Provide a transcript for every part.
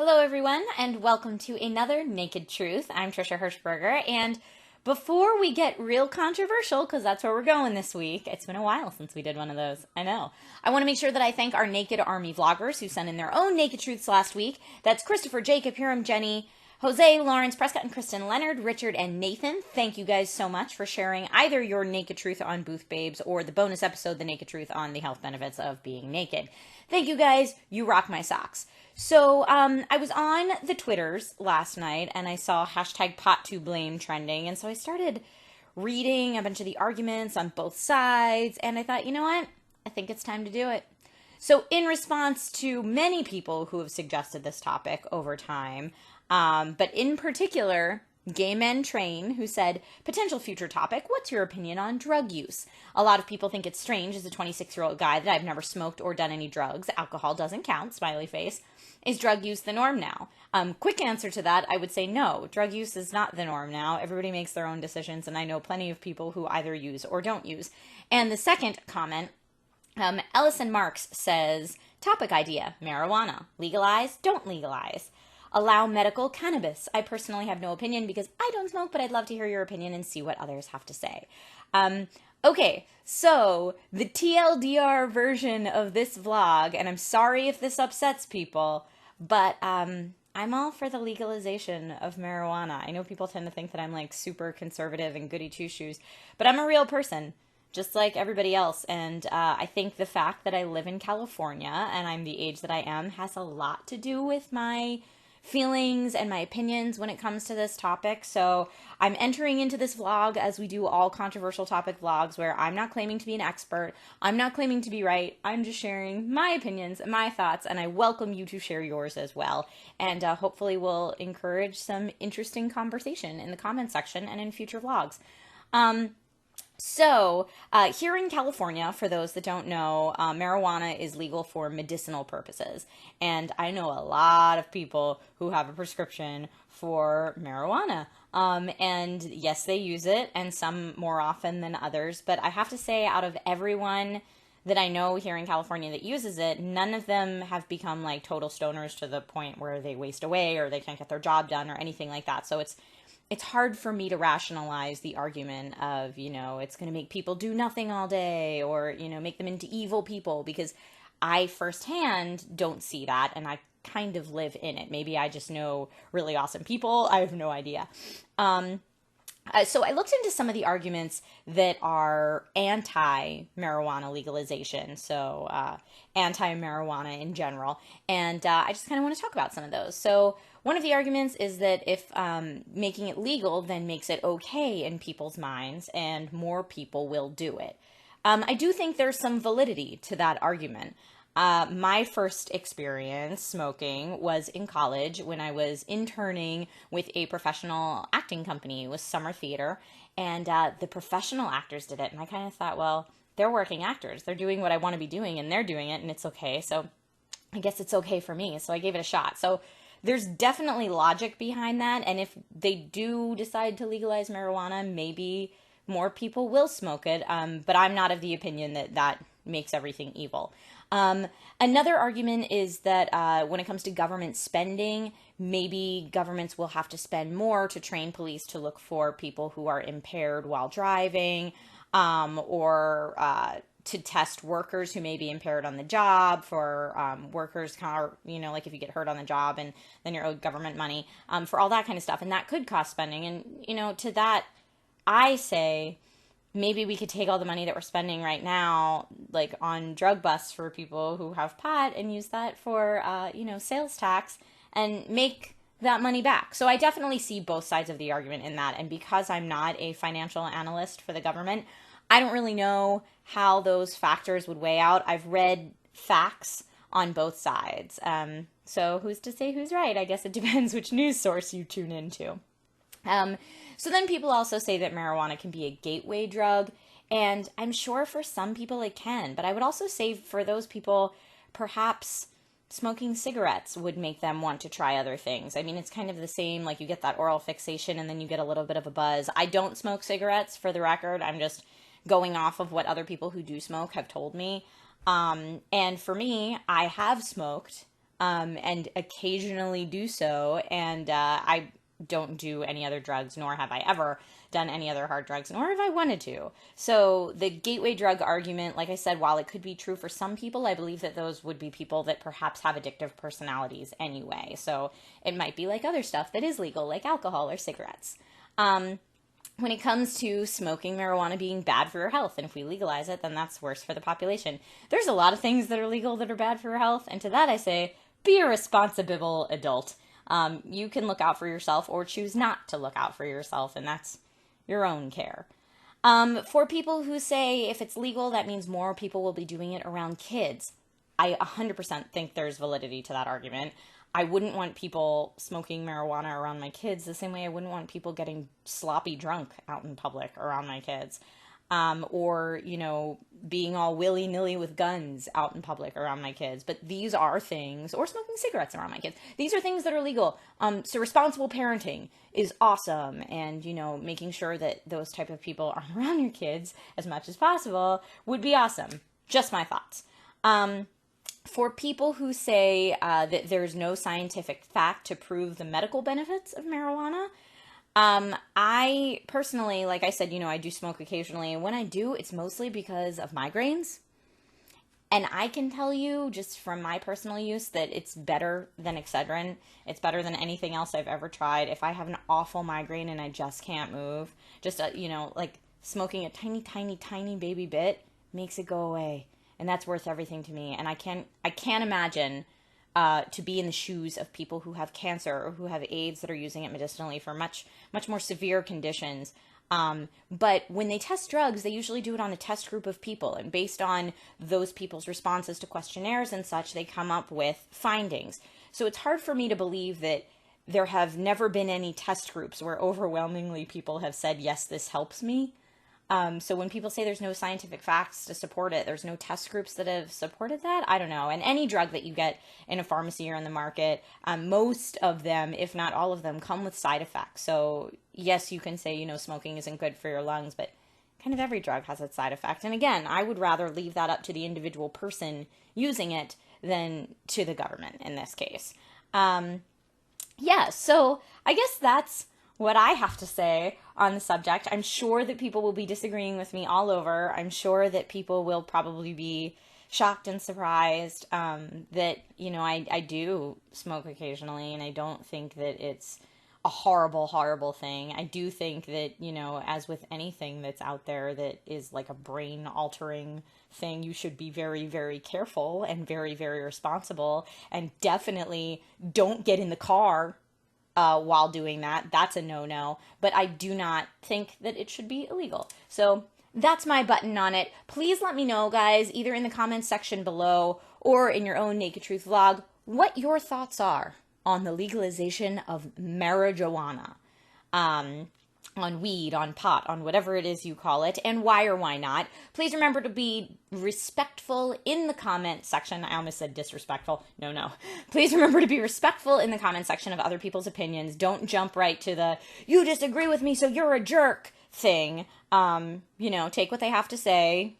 Hello, everyone, and welcome to another Naked Truth. I'm Trisha Hershberger, and before we get real controversial, because that's where we're going this week, it's been a while since we did one of those, I know. I want to make sure that I thank our Naked Army vloggers who sent in their own Naked Truths last week. That's Christopher, Jacob, Hiram, Jenny, Jose, Lawrence, Prescott, and Kristen, Leonard, Richard, and Nathan. Thank you guys so much for sharing either your Naked Truth on Booth Babes or the bonus episode, The Naked Truth on the health benefits of being naked. Thank you guys. You rock my socks. So I was on the Twitters last night and I saw hashtag pot to blame trending. And so I started reading a bunch of the arguments on both sides. And I thought, you know what? I think it's time to do it. So in response to many people who have suggested this topic over time, but in particular, Gay Men Train, who said, potential future topic, what's your opinion on drug use? A lot of people think it's strange as a 26-year-old guy that I've never smoked or done any drugs. Alcohol doesn't count, smiley face. Is drug use the norm now? Quick answer to that, I would say no. Drug use is not the norm now. Everybody makes their own decisions, and I know plenty of people who either use or don't use. And the second comment, Ellison Marks says, topic idea, marijuana. Legalize, don't legalize. Allow medical cannabis. I personally have no opinion because I don't smoke, but I'd love to hear your opinion and see what others have to say. Okay, so the TLDR version of this vlog, and I'm sorry if this upsets people, but I'm all for the legalization of marijuana. I know people tend to think that I'm like super conservative and goody two-shoes, but I'm a real person, just like everybody else. And I think the fact that I live in California and I'm the age that I am has a lot to do with my feelings and my opinions when it comes to this topic. So I'm entering into this vlog as we do all controversial topic vlogs where I'm not claiming to be an expert. I'm not claiming to be right. I'm just sharing my opinions and my thoughts, and I welcome you to share yours as well. And hopefully we'll encourage some interesting conversation in the comment section and in future vlogs. So, here in California, for those that don't know, marijuana is legal for medicinal purposes. And I know a lot of people who have a prescription for marijuana. And yes, they use it, and some more often than others. But I have to say, out of everyone that I know here in California that uses it, none of them have become like total stoners to the point where they waste away or they can't get their job done or anything like that. So it's hard for me to rationalize the argument of, you know, it's going to make people do nothing all day or, you know, make them into evil people, because I firsthand don't see that, and I kind of live in it. Maybe I just know really awesome people. I have no idea. So I looked into some of the arguments that are anti-marijuana legalization, so anti-marijuana in general, and I just kind of want to talk about some of those. So one of the arguments is that if making it legal then makes it okay in people's minds, and more people will do it. I do think there's some validity to that argument. My first experience smoking was in college when I was interning with a professional acting company. It was summer theater, and the professional actors did it. And I kind of thought, well, they're working actors. They're doing what I want to be doing, and they're doing it, and it's okay. So I guess it's okay for me. So I gave it a shot. So there's definitely logic behind that. And if they do decide to legalize marijuana, maybe more people will smoke it. But I'm not of the opinion that that makes everything evil. Another argument is that when it comes to government spending, maybe governments will have to spend more to train police to look for people who are impaired while driving, or to test workers who may be impaired on the job, for workers, you know, like if you get hurt on the job and then you're owed government money, for all that kind of stuff. And that could cost spending. And, you know, to that, I say, maybe we could take all the money that we're spending right now, like on drug busts for people who have pot, and use that for, you know, sales tax and make that money back. So I definitely see both sides of the argument in that. And because I'm not a financial analyst for the government, I don't really know how those factors would weigh out. I've read facts on both sides. So who's to say who's right? I guess it depends which news source you tune into. So then people also say that marijuana can be a gateway drug, and I'm sure for some people it can, but I would also say for those people, perhaps smoking cigarettes would make them want to try other things. I mean, it's kind of the same, like you get that oral fixation and then you get a little bit of a buzz. I don't smoke cigarettes, for the record. I'm just going off of what other people who do smoke have told me. And for me, I have smoked and occasionally do so. And I don't do any other drugs, nor have I ever done any other hard drugs, nor have I wanted to. So the gateway drug argument, like I said, while it could be true for some people, I believe that those would be people that perhaps have addictive personalities anyway. So it might be like other stuff that is legal, like alcohol or cigarettes. When it comes to smoking marijuana being bad for your health, and if we legalize it, then that's worse for the population. There's a lot of things that are legal that are bad for your health, and to that I say, be a responsible adult. You can look out for yourself or choose not to look out for yourself, and that's your own care. For people who say if it's legal, that means more people will be doing it around kids, I 100% think there's validity to that argument. I wouldn't want people smoking marijuana around my kids the same way I wouldn't want people getting sloppy drunk out in public around my kids. Or, being all willy-nilly with guns out in public around my kids. But these are things, or smoking cigarettes around my kids. These are things that are legal. So responsible parenting is awesome. And, making sure that those type of people aren't around your kids as much as possible would be awesome. Just my thoughts. For people who say that there's no scientific fact to prove the medical benefits of marijuana, I personally, like I said, I do smoke occasionally, and when I do, it's mostly because of migraines. And I can tell you, just from my personal use, that it's better than Excedrin. It's better than anything else I've ever tried. If I have an awful migraine and I just can't move, just, like smoking a tiny, tiny, tiny baby bit makes it go away. And that's worth everything to me. And I can't imagine to be in the shoes of people who have cancer or who have AIDS that are using it medicinally for much, much more severe conditions. But when they test drugs, they usually do it on a test group of people. And based on those people's responses to questionnaires and such, they come up with findings. So it's hard for me to believe that there have never been any test groups where overwhelmingly people have said, yes, this helps me. So when people say there's no scientific facts to support it, there's no test groups that have supported that, I don't know. And any drug that you get in a pharmacy or in the market, most of them, if not all of them, come with side effects. So yes, you can say, smoking isn't good for your lungs, but kind of every drug has its side effect. And again, I would rather leave that up to the individual person using it than to the government in this case. So I guess that's what I have to say on the subject. I'm sure that people will be disagreeing with me all over. I'm sure that people will probably be shocked and surprised that, I do smoke occasionally, and I don't think that it's a horrible, horrible thing. I do think that, as with anything that's out there that is like a brain-altering thing, you should be very, very careful and very, very responsible, and definitely don't get in the car while doing that. That's a no-no, but I do not think that it should be illegal. So that's my button on it. Please let me know, guys, either in the comments section below or in your own Naked Truth vlog, what your thoughts are on the legalization of marijuana. On weed, on pot, on whatever it is you call it, and why or why not. Please remember to be respectful in the comment section. I almost said disrespectful. No. Please remember to be respectful in the comment section of other people's opinions. Don't jump right to the, you disagree with me, so you're a jerk thing. Take what they have to say,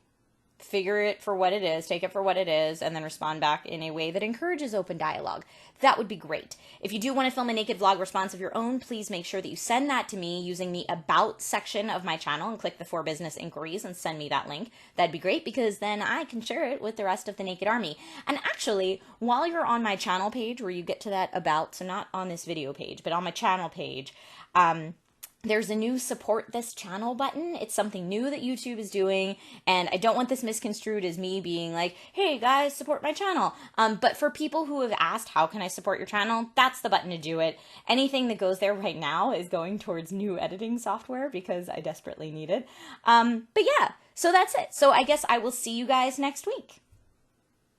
figure it for what it is, take it for what it is, and then respond back in a way that encourages open dialogue. That would be great. If you do want to film a naked vlog response of your own, please make sure that you send that to me using the About section of my channel and click the 4 business inquiries and send me that link. That'd be great, because then I can share it with the rest of the Naked Army. And actually, while you're on my channel page where you get to that About, so not on this video page, but on my channel page, there's a new support this channel button. It's something new that YouTube is doing, and I don't want this misconstrued as me being like, hey guys, support my channel. But for people who have asked, how can I support your channel? That's the button to do it. Anything that goes there right now is going towards new editing software because I desperately need it. But yeah, so that's it. So I guess I will see you guys next week.